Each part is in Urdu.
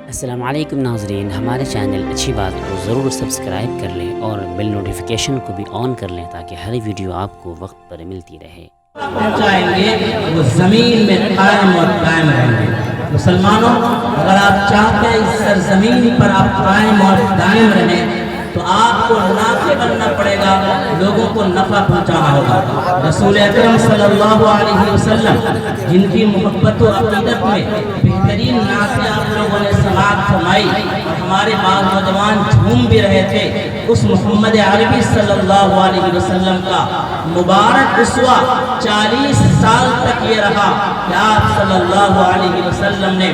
السلام علیکم ناظرین، ہمارے چینل اچھی بات کو ضرور سبسکرائب کر لیں اور بیل نوٹیفیکیشن کو بھی آن کر لیں تاکہ ہر ویڈیو آپ کو وقت پر ملتی رہے۔ پہنچائیں گے وہ زمین میں قائم اور قائم رہیں گے۔ مسلمانوں، اگر آپ چاہتے ہیں اس سرزمین پر آپ قائم اور دائم رہیں تو آپ کو نافع بننا پڑے گا، لوگوں کو نفع پہنچانا ہوگا۔ رسول اکرم صلی اللہ علیہ وسلم جن کی محبت و عقیدت میں بہترین نعتیں آپ لوگوں نے سماعت فرمائی، ہمارے بعض نوجوان جھوم بھی رہے تھے، اس محمد عربی صلی اللہ علیہ وسلم کا مبارک اسوہ 40 سال تک یہ رہا کہ آپ صلی اللہ علیہ وسلم نے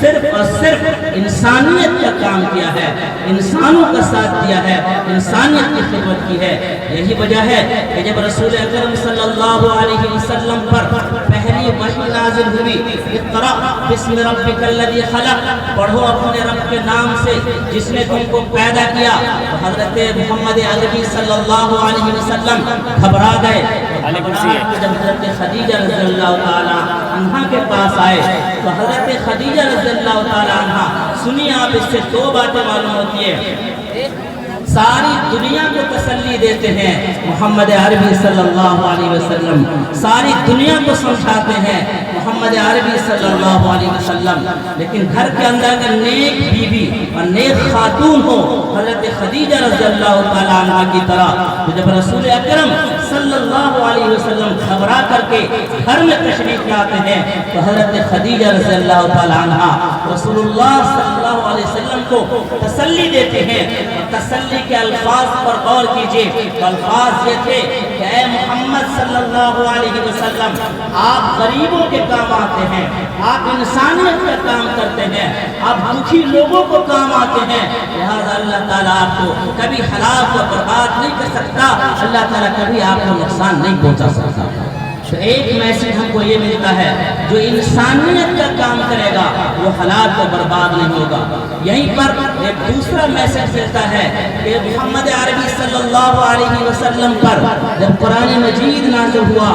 صرف اور صرف انسانیت کا کام کیا ہے، انسانوں کا ساتھ دیا ہے، انسانیت کی خدمت کی ہے۔ یہی وجہ ہے کہ جب رسول اکرم صلی اللہ علیہ وسلم پر پہلی وحی نازل ہوئی، اقرأ بسم ربک الذی خلق، پڑھو اپنے رب کے نام سے جس نے تم کو پیدا کیا، تو حضرت محمد عربی صلی اللہ علیہ وسلم گھبرا گئے۔ جب حضرت خدیجہ رضی اللہ تعالی عنہ کے پاس آئے تو حضرت خدیجہ رضی اللہ تعالی عنہ، سنیے آپ اس سے دو باتیں معلوم ہوتی ہے، ساری دنیا کو تسلی دیتے ہیں محمد عربی صلی اللہ علیہ وسلم، ساری دنیا کو سمجھاتے ہیں محمد عربی صلی اللہ علیہ وسلم، لیکن گھر کے اندر اگر نیک بیوی اور نیک خاتون ہو حضرت خدیجہ رضی اللہ تعالی عنہ کی طرح، تو جب رسول اکرم صلی اللہ علیہ وسلم گھبرا کر کے گھر میں تشریف لاتے ہیں تو حضرت خدیجہ رضی اللہ تعالی عنہ رسول اللہ صلی اللہ علیہ وسلم کو تسلی دیتے ہیں۔ تسلی کے الفاظ پر غور کیجئے، الفاظ یہ تھے کہ اے محمد صلی اللہ علیہ وسلم، آپ غریبوں کے کام آتے ہیں، آپ انسانیت کا کام کرتے ہیں، آپ دکھی لوگوں کو کام آتے ہیں، لہذا اللہ تعالیٰ آپ کو کبھی ہلاک و برباد نہیں کر سکتا، اللہ تعالیٰ کبھی آپ کو نقصان نہیں پہنچا سکتا۔ تو ایک میسج ہم کو یہ ملتا ہے، جو انسانیت کا کام کرے گا وہ ہلاک و برباد نہیں ہوگا۔ یہیں پر ایک دوسرا میسج ملتا ہے کہ محمد عربی صلی اللہ علیہ وسلم پر جب قرآن مجید نازل ہوا،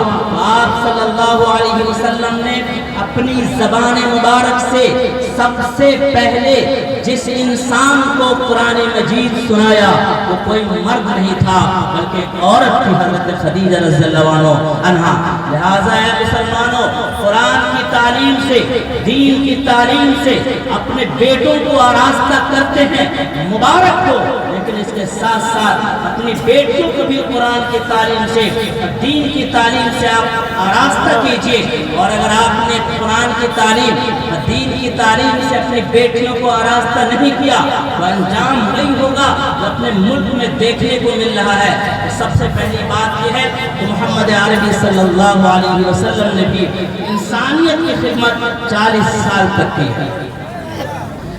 آپ صلی اللہ علیہ وسلم نے اپنی زبان مبارک سے سب سے پہلے جس انسان کو قرآن مجید سنایا وہ کوئی مرد نہیں تھا بلکہ ایک عورت تھی، حضرت خدیجہ رضی اللہ عنہا۔ لہٰذا اے مسلمانوں، قرآن کی تعلیم سے، دین کی تعلیم سے اپنے بیٹوں کو آراستہ کرتے ہیں، مبارک ہو، لیکن اس کے ساتھ ساتھ اپنی بیٹیوں کو بھی قرآن کی تعلیم سے، دین کی تعلیم سے آپ آراستہ کیجئے۔ اور اگر آپ نے قرآن کی تعلیم، دین کی تعلیم سے اپنی بیٹیوں کو آراستہ نہیں کیا تو انجام وہی ہوگا جو اپنے ملک میں دیکھنے کو مل رہا ہے۔ سب سے پہلی بات یہ ہے کہ محمد عربی صلی اللہ علیہ وسلم نے بھی انسانیت کی خدمت 40 سال تک کی ہے۔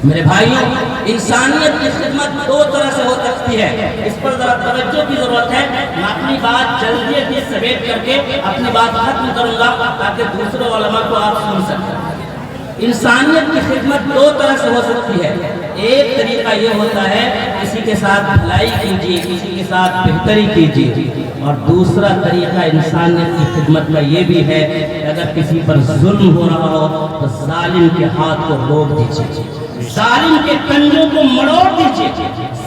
میرے بھائیوں، انسانیت کی خدمت دو طرح سے ہو سکتی ہے، اس پر ذرا توجہ کی ضرورت ہے۔ میں اپنی بات جلدی سمیٹ کر کے اپنی بات ختم کروں گا تاکہ دوسرے علماء کو آپ سن سکیں۔ انسانیت کی خدمت دو طرح سے ہو سکتی ہے۔ ایک طریقہ یہ ہوتا ہے کسی کے ساتھ بھلائی کیجیے، کسی کے ساتھ بہتری کیجیے، اور دوسرا طریقہ انسانیت کی خدمت کا یہ بھی ہے کہ اگر کسی پر ظلم ہو رہا ہو تو ظالم کے ہاتھ کو روک دیجیے، ظالم کے کنجوں کو مڑوڑ دیجیے،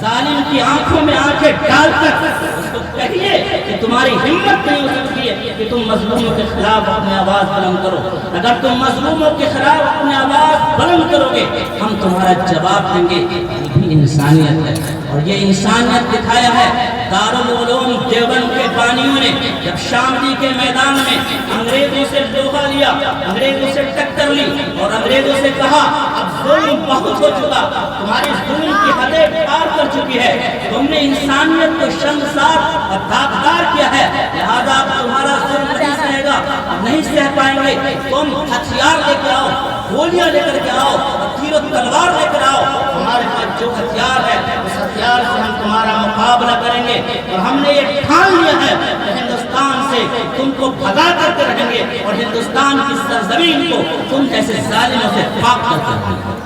ظالم کی آنکھوں میں آنکھیں ڈال کر اس کو کہیے کہ تمہاری ہمت نہیں ہو سکتی ہے کہ تم مظلوموں کے خلاف اپنی آواز بلند کرو، اگر تم مظلوموں کے خلاف اپنی آواز بلند کرو گے ہم تمہارا جواب دیں گے۔ یہ بھی انسانیت ہے، اور یہ انسانیت دکھایا ہے دارالعلوم دیوبند کے بانیوں نے جب شاملی کے میدان میں انگریزوں سے لوہا لیا، انگریزوں سے ٹکر لی اور انگریزوں سے کہا اب ظلم بہت ہو چکا، تمہاری ظلم کی حدیں پار کر چکی ہے، تم نے انسانیت کو شرمسار اور داغدار کیا ہے، لہذا اب تمہارا ظلم نہیں سہے گا، نہیں سہ پائیں گے، تم ہتھیار لے کر آؤ، گولیاں لے کر کے آؤ، تیر و تلوار لے کر آؤ، ہمارے پاس جو ہتھیار ہے اس ہتھیار سے ہم تمہارا مقابلہ کریں گے، اور ہم نے یہ ٹھان لیا ہے کہ ہندوستان سے تم کو بھگا کرتے رہیں گے اور ہندوستان کی سرزمین کو تم جیسے ظالموں سے پاک کرتے رہیں گے۔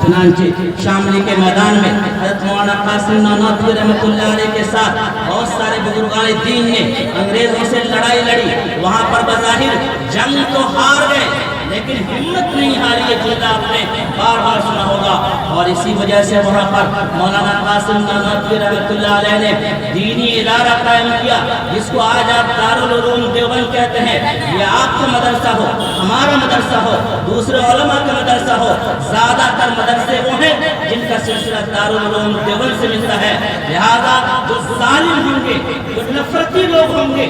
چنانچہ شاملی کے میدان میں حضرت مولانا قاسم نانوتوی رحمۃ اللہ علیہ کے ساتھ بہت سارے بزرگان دین نے انگریزوں سے لڑائی لڑی، وہاں پر بظاہر جنگ تو ہار گئے لیکن ہمت نہیں ہاری، یہ جملہ آپ نے بار بار سنا ہوگا، اور اسی وجہ سے وہاں پر مولانا قاسم نانوتوی رحمۃ اللہ علیہ نے دینی ادارہ قائم کیا جس کو آج آپ دارالعلوم دیوبند کہتے ہیں۔ یہ آپ کا مدرسہ ہو، ہمارا مدرسہ ہو، دوسرے علماء کا مدرسہ ہو، زیادہ تر مدرسے وہ ہیں جن کا سلسلہ دارالعلوم دیوبند سے ملتا ہے۔ لہذا جو ظالم ہوں گے، جو نفرتی لوگ ہوں گے،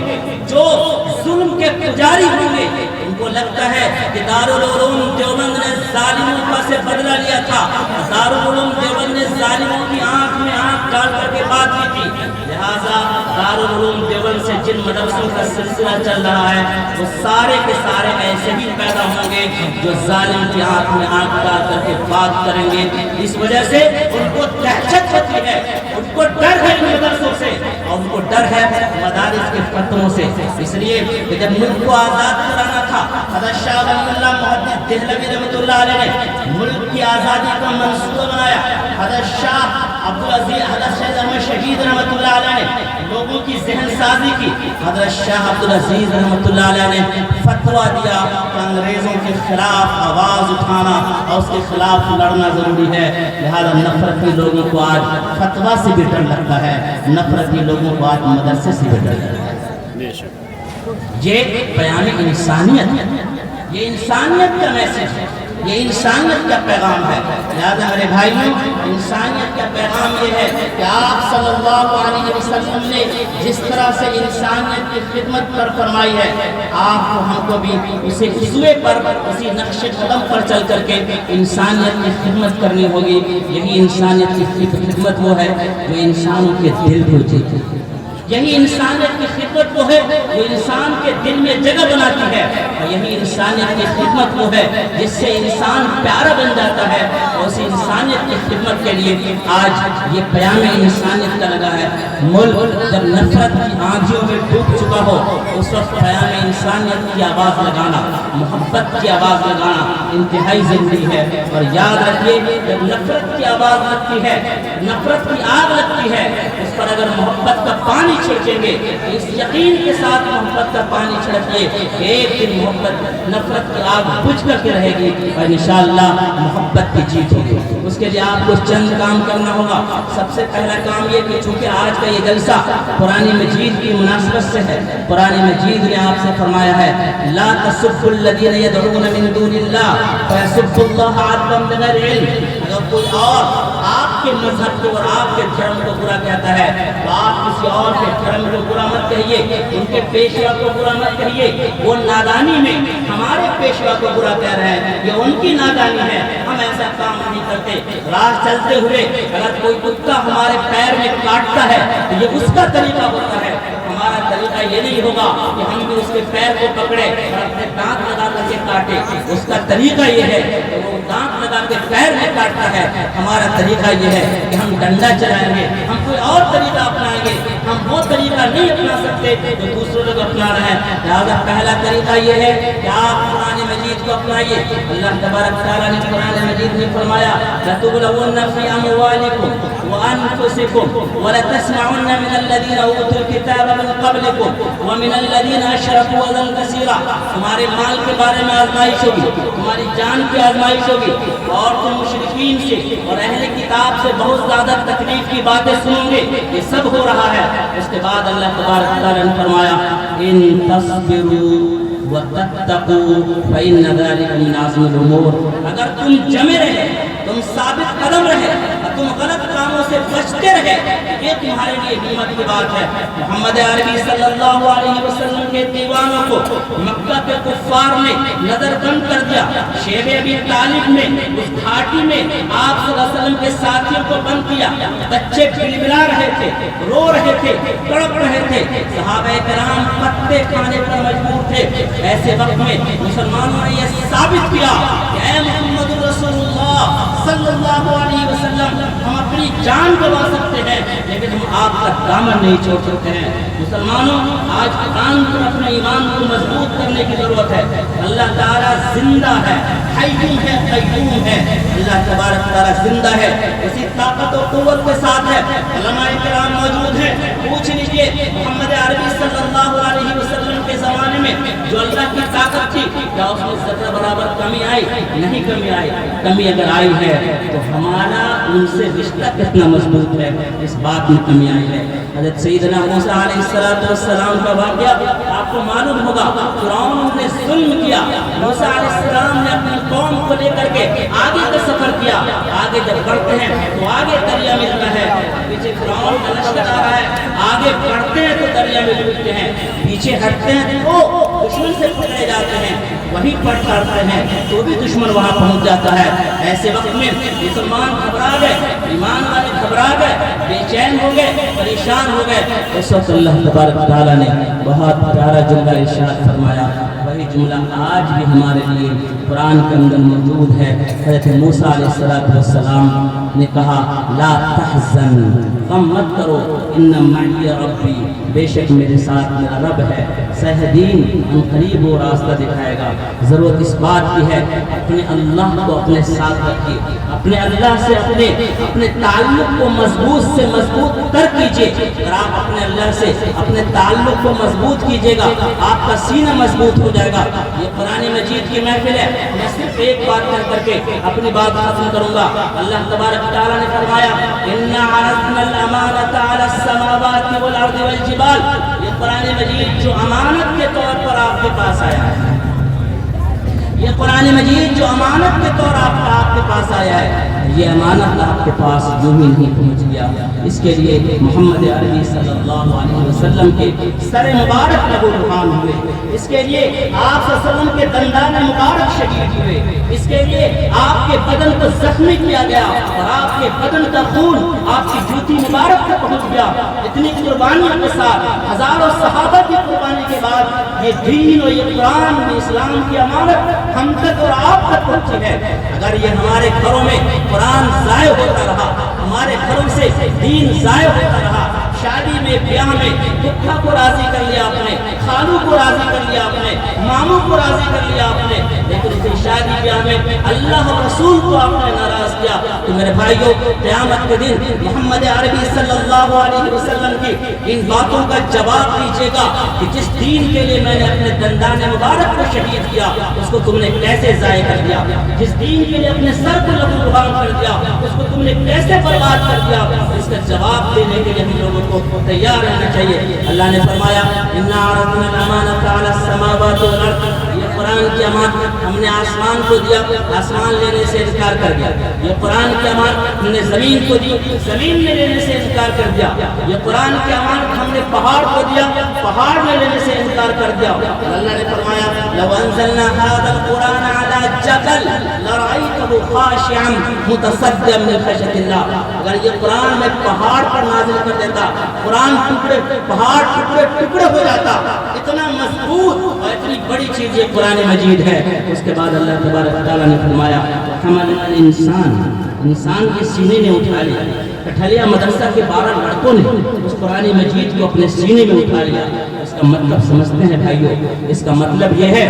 جو ظلم کے پجاری ہوں گے، ان کو لگتا ہے کہ دارالعلوم دیوبند نے ظالموں کا سے بدلہ لیا تھا، دارالعلوم دیوبند نے ظالموں کی آنکھ میں آنکھ ڈال کر کے بات کی تھی۔ لہذا دارالعلوم دیوبند سے جن مدرسوں کا سلسلہ چل رہا ہے وہ سارے کے سارے ایسے ہی پیدا ہوں گے جو ظالم کی آنکھ میں آنکھ ڈال کر کے بات کریں گے۔ اس وجہ سے ان کو دہشت ہوتی ہے، ان کو ڈر ہے ان مدرسوں سے، اور ان کو ڈر ہے مدارس کے فتووں سے۔ اس لیے کہ جب ملک کو آزاد کرانا تھا، حضرت شاہ ولی اللہ محدث دہلوی رحمۃ اللہ علیہ نے ملک کی آزادی کا منصوبہ بنایا۔ حضرت شاہ عبدالعزیز، حضرت شاہ احمد شہید رحمۃ اللہ علیہ نے لوگوں کی ذہن سازی کی۔ حضرت شاہ عبدالعزیز رحمۃ اللہ علیہ نے فتویٰ دیا کہ انگریزوں کے خلاف آواز اٹھانا اور اس کے خلاف لڑنا ضروری ہے۔ لہذا نفرتی لوگوں کو آج فتویٰ سے بھی ڈر لگتا ہے، نفرتی لوگوں کو آج مدرسے سے بھی ڈر لگتا ہے۔ یہ بیان انسانیت ہے، یہ انسانیت کا میسج ہے، یہ انسانیت کا پیغام ہے۔ لہذا میرے بھائیوں، انسانیت کا پیغام یہ ہے کہ آپ صلی اللہ علیہ وسلم نے جس طرح سے انسانیت کی خدمت پر فرمائی ہے، آپ کو ہم کو بھی اسی اسوے پر، اسی نقش قدم پر چل کر کے انسانیت کی خدمت کرنی ہوگی۔ یہی انسانیت کی خدمت وہ ہے جو انسانوں کے دل کو جیتے، یہی انسانیت کی خدمت وہ ہے جو انسان کے دل میں جگہ بناتی ہے، اور یہی انسانیت کی خدمت وہ ہے جس سے انسان پیارا بن جاتا ہے۔ اور اسی انسانیت کی خدمت کے لیے آج یہ پیام انسانیت کا لگا ہے۔ ملک جب نفرت کی آندھیوں میں ڈوب چکا ہو، اس وقت پیام انسانیت کی آواز لگانا، محبت کی آواز لگانا انتہائی ضروری ہے۔ اور یاد رکھیے، جب نفرت کی آواز لگتی ہے، نفرت کی آگ لگتی ہے، اس پر اگر محبت کا پانی چھڑکیں گے، اس یقین کے ساتھ محبت کا پانی چھڑکیے، ایک دن محبت نفرت کی آگ بجھ کر کے رہے گی اور انشاءاللہ محبت کی جیت ہوگی۔ اس کے لیے آپ کو چند کام کرنا ہوگا۔ سب سے پہلا کام یہ کہ چونکہ آج کا یہ جلسہ قرآن مجید کی مناسبت سے ہے، قرآن مجید نے آپ سے فرمایا ہے لا تسبوا الذین یدعون من دون اللہ فیسبوا اللہ عدوا بغیر علم۔ اگر کوئی اور آپ کے مذہب کو اور آپ کے دھرم کو برا کہتا ہے تو آپ کسی اور کے دھرم کو برا مت کہیے، ان کے پیشوا کو برا مت کہیے۔ وہ نادانی میں ہمارے پیشوا کو برا کہہ رہے ہیں، یہ ان کی نادانی ہے، ہم ایسا کام نہیں کرتے۔ راہ چلتے ہوئے اگر کوئی کتا ہمارے پیر میں کاٹتا ہے تو یہ اس کا طریقہ ہوتا ہے، ہمارا طریقہ یہ نہیں ہوگا کہ ہم بھی اس کے پیر کو پکڑے اور اپنے دانت لگا کر کے کاٹے۔ اس کا طریقہ یہ ہے کہ وہ دانت لگا کے پیر میں کاٹتا ہے، ہمارا طریقہ یہ ہے کہ ہم ڈنڈا چلائیں گے، ہم کوئی اور طریقہ اپنائیں گے، ہم وہ طریقہ نہیں اپنا سکتے جو دوسرے لوگ اپنا رہے ہیں۔ لہٰذا پہلا طریقہ یہ ہے کہ آپ قرآن مجید کو اپنائیے۔ اللہ تبارک تعالیٰ نے قرآن مجید میں فرمایا لَتُبْلَوُنَّ فِي أَمْوَالِكُمْ وَأَنفُسِكُمْ وَلَتَسْمَعُنَّ مِنَ الَّذِينَ أُوتُوا الْكِتَابَ مِنْ قَبْلِكُمْ وَمِنَ الَّذِينَ أَشْرَكُوا أَذًى كَثِيرًا۔ تمہارے مال کے بارے میں آزمائش ہوگی، تمہاری جان کی آزمائش ہوگی، اور تم مشرکین سے اور اہل کتاب سے بہت زیادہ تکلیف کی باتیں سنیں گے۔ یہ سب ہو رہا ہے۔ اس کے بعد اللہ تبارک تعالیٰ نے فرمایا ان تصبروا وتتقوا فإن ذلك من عزم الأمور۔ اگر تم جمے رہے، تم ثابت قدم رہے اور تم غلط کاموں سے بچتے رہے، یہ تمہارے لیے ہمت کی بات ہے۔ محمد عربی صلی اللہ علیہ وسلم کے دیوانوں کو مکہ کے کفار نے نظر بند کر دیا۔ شیب ابی طالب نے اس گھاٹی میں آپ صلی اللہ علیہ وسلم کے ساتھیوں کو بند کیا۔ بچے بلبلا رہے تھے، رو رہے تھے، تڑپ رہے تھے، صحابہ کرام پتے کھانے پر مجبور تھے۔ ایسے وقت میں مسلمانوں نے یہ ثابت کیا کہ اے محمد رسول اللہ صلی اللہ علیہ وسلم، ہم اپنی جان گوا سکتے ہیں لیکن ہم آپ کا دامن نہیں چھوڑ سکتے ہیں۔ مسلمانوں، آج قرآن پر اپنے ایمان کو مضبوط کرنے کی ضرورت ہے۔ اللہ تعالیٰ زندہ ہے، حی ہے، قیوم ہے۔ اللہ تبارک تعالیٰ زندہ ہے، اسی طاقت و قوت کے ساتھ ہے۔ علماء کرام موجود ہیں، پوچھ لیجئے محمد عربی صلی اللہ علیہ وسلم کے کے زمانے میں جو اللہ کی طاقت تھی کیا اس میں ذرہ برابر کمی آئی؟ نہیں کمی آئی. کمی اگر آئی ہے تو ہمارا ان سے رشتہ کتنا مضبوط ہے اس بات میں کمی آئی ہے. حضرت سیدنا موسیٰ علیہ السلام کا واقعہ آپ کو معلوم ہوگا. فرعون نے ظلم کیا. موسیٰ علیہ السلام نے اپنی قوم کو لے کر کے آگے کا سفر کیا. آگے جب بڑھتے ہیں تو آگے دریا ملتا ہے, پیچھے فرعون کا لشکر آ رہا ہے. آگے بڑھتے ہیں تو دریا میں ڈوبتے ہیں, پیچھے ہٹتے ہیں تو دشمن سے پکڑے جاتے ہیں. وہیں پر چڑھتے ہیں تو بھی دشمن وہاں پہنچ جاتا ہے. ایسے وقت میں مسلمان گھبرا گئے, ایمان والے گھبرا گئے, بے چین ہو گئے, پریشان ہو گئے. اس وقت اللہ تبارک تعالیٰ نے بہت پیارا جملہ ارشاد فرمایا. وہی جملہ آج بھی ہمارے لیے قرآن کے اندر موجود ہے. حضرت موسیٰ علیہ السلام نے کہا لا تحزن, غم مت کرو, ان معی ربی, بے شک میرے ساتھ میرا رب ہے. سہدین, ان قریب وہ راستہ دکھائے گا. ضرورت اس بات کی ہے اپنے اللہ کو اپنے ساتھ رکھیے, اپنے اللہ سے اپنے تعلق کو مضبوط سے مضبوط تر کیجیے. اگر آپ اپنے اللہ سے اپنے تعلق کو مضبوط کیجیے گا آپ کا سینہ مضبوط ہو جائے گا. یہ قرآن مجید کی محفل ہے, میں صرف ایک بات کر کے اپنی بات ختم کروں گا. اللہ تبارک تعالیٰ نے فرمایا اِنَّا عَرَضْنَا الْأَمَانَةَ عَلَى السَّمَاوَاتِ وَالْأَرْضِ وَالْجِبَالِ. یہ قرآن مجید جو امانت کے طور پر آپ کے پاس آیا ہے, یہ قرآن مجید جو امانت کے طور آپ کے پاس آیا ہے, یہ امانت آپ کے پاس یوں ہی نہیں پہنچ گیا. اس کے لیے محمد عربی صلی اللہ علیہ وسلم کے سر مبارک لہو لہان ہوئے. اس کے لیے آپ صلی اللہ علیہ وسلم کے دندان مبارک شہید ہوئے. اس کے لیے آپ کے بدن کو زخمی کیا گیا اور آپ کے بدن کا خون آپ کی جوتی مبارک تک پہنچ گیا. اتنی قربانیوں کے ساتھ, ہزاروں صحابہ کی قربانی کے بعد یہ دین اور یہ قرآن اور اسلام کی امانت ہم تک اور آپ تک پہنچی ہے. اگر یہ ہمارے گھروں میں قرآن ضائع ہوتا رہا, ہمارے گھروں سے دین ضائع ہوتا رہا, شادی میں بیاہ میں پھپھا کو راضی کر لیا آپ نے, خالو کو راضی کر لیا آپ نے, ماموں کو راضی کر لیا آپ نے, لیکن اسی شادی بیاہ میں اللہ اور رسول کو آپ نے ناراض کیا, تو میرے بھائیوں قیامت کے دن محمد عربی صلی اللہ علیہ وسلم کی ان باتوں کا جواب دیجیے گا کہ جس دین کے لیے میں نے اپنے دندان مبارک کو شہید کیا اس کو تم نے کیسے ضائع کر دیا, جس دین کے لیے اپنے سر کو لہو لہان کر دیا اس کو تم نے کیسے برباد کر دیا. اس کا جواب دینے کے لیے ہم لوگوں کو تیار رہنا چاہیے. اللہ نے فرمایا اِنَّا عَرَضْنَا الْأَمَانَةَ عَلَى السَّمَاوَاتِ وَالْأَرْضِ. یہ قرآن کی امانت ہم نے آسمان کو دیا, آسمان لینے سے انکار کر دیا. یہ قرآن کی امانت ہم نے زمین کو دی, زمین نے لینے سے انکار کر دیا. یہ قرآن کی امانت ہم نے پہاڑ کو دیا, پہاڑ نے لینے سے انکار کر دیا. اللہ نے فرمایا لَوْ أَنزَلْنَا هَذَا الْقُرْآنَ عَلَى جَبَلٍ لَرَأَيْتَهُ خَاشِعًا مُتَصَدِّعًا مِنْ خَشْيَةِ اللَّهِ. اگر یہ قرآن میں پہاڑ پر نازل کر دیتا, قرآن پہاڑ ٹکڑے ہو جاتا. اتنا مضبوط اور اتنی بڑی چیز یہ قرآن مجید ہے. اس کے بعد اللہ تبارک تعالیٰ نے فرمایا حملنا الانسان, انسان کے سینے نے اٹھا لیا. کٹھلیا مدرسہ کے 12 لڑکوں نے اس قرآن مجید کو اپنے سینے میں اٹھا لیا. اس کا مطلب سمجھتے ہیں بھائیوں, اس کا مطلب یہ ہے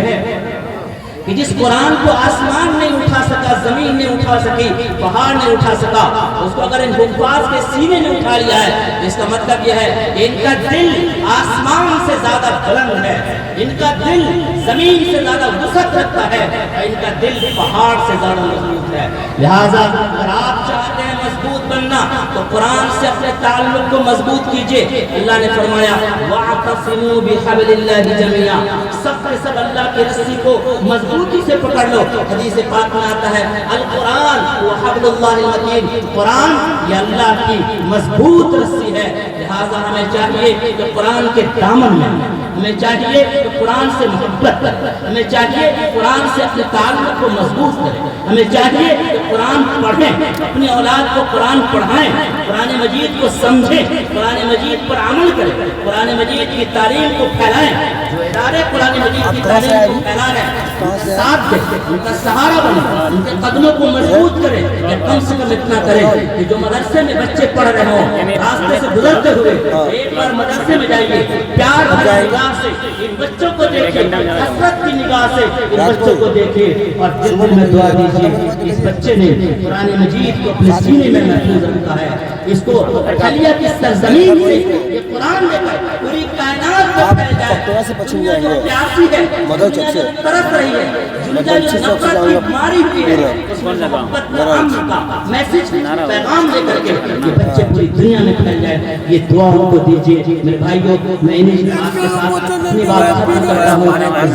کہ جس قرآن کو آسمان نہیں اٹھا سکا, زمین نہیں اٹھا سکی, پہاڑ نہیں اٹھا سکا, اس کو اگر ان حفاظ کے سینے نے اٹھا لیا ہے, اس کا مطلب یہ ہے کہ ان کا دل آسمان سے زیادہ بلند ہے, ان کا دل زمین سے زیادہ وسعت رکھتا ہے, اور ان کا دل پہاڑ سے زیادہ مضبوط ہے. لہٰذا اگر آپ چاہتے ہیں مضبوط بننا تو قرآن سے اپنے تعلق کو مضبوط کیجئے. اللہ نے فرمایا وَاعْتَصِمُوا بِحَبْلِ اللَّهِ جَمِيعًا, سب کے سب اللہ کی رسی کو مضبوطی سے پکڑ لو. حدیث پاک میں آتا ہے القرآن وحبل اللہ المتین, قرآن یہ اللہ کی مضبوط رسی ہے. لہٰذا ہمیں چاہیے کہ قرآن کے دامن میں, ہمیں چاہیے کہ قرآن سے محبت کریں, ہمیں چاہیے کہ قرآن سے اپنے تعلق کو مضبوط کریں, ہمیں چاہیے کہ قرآن پڑھیں, اپنی اولاد کو قرآن پڑھائیں, قرآن مجید کو سمجھیں, قرآن مجید پر عمل کریں, قرآن مجید کی تعلیم کو پھیلائیں. جو ادارے قرآن مجید کی تعلیم کو پھیلا رہے ہیں ساتھ دیں, ان کا سہارا بنیں, ان کے قدموں کو مضبوط کریں. کم سے کم اتنا کریں کہ جو مدرسے میں بچے پڑھ رہے ہوں, راستے سے گزرتے ہوئے ایک بار مدرسے میں جائیے, پیار بھری نگاہ سے ان بچوں کو دیکھیں, حسرت کی نگاہ سے ان بچوں کو دیکھیں, اور دل میں دعا دیجیے اس بچے نے قرآن مجید کو اپنے سینے میں محفوظ رکھا ہے. اس کو اٹھلیا کی سرزمین سے یہ قرآن لے کر پوری کائنات میں پھیل جائے. پٹیا سے پچھل دنیا جائیں جو گے پیاسی ہے, مدر دنیا چک جو سے ترس رہی ہے, دنیا مدر جو چک سے نفرت جاؤں کی گا بیماری کی ہے, اس میں محبت کا امن کا میسج پیغام لے کر کے یہ بچے پوری دنیا میں پھیل جائے. یہ دعا ان کو دیجیے میرے بھائیوں. میں انہیں آپ کے ساتھ اپنی بات ختم کرتا ہوں.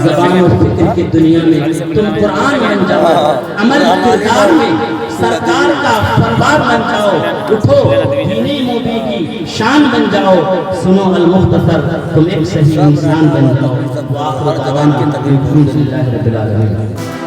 زبان اور فکر کی دنیا میں تم قرآن بن جاؤ, عمل کردار میں سرکار کا فرمان بن جاؤ. اٹھو دینی مبی کی شان بن جاؤ. سنو المختصر تم ایک صحیح انسان بن جاؤ. وآخر دعوانا الحمدللہ رب العالمین.